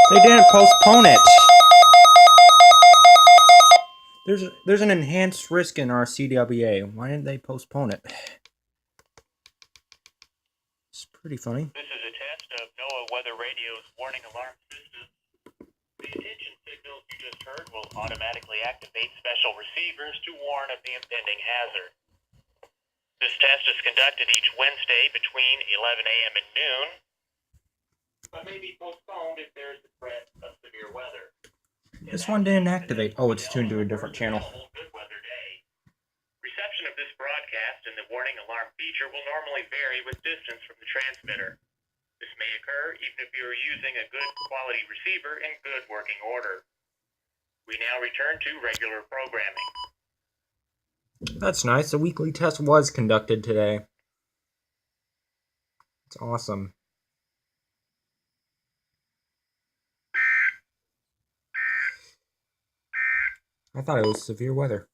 They didn't postpone it. There's an enhanced risk in our CWA. Why didn't they postpone it? It's pretty funny. This is a test of NOAA Weather Radio's warning alarm system. The attention signals you just heard will automatically activate special receivers to warn of the impending hazard. This test is conducted each Wednesday between 11 a.m. and noon, but may be postponed if there is a threat of severe weather. This one didn't activate. Oh, it's tuned to a different channel. Good weather day. Reception of this broadcast and the warning alarm feature will normally vary with distance from the transmitter. This may occur even if you are using a good quality receiver in good working order. We now return to regular programming. That's nice. The weekly test was conducted today. It's awesome. I thought it was severe weather.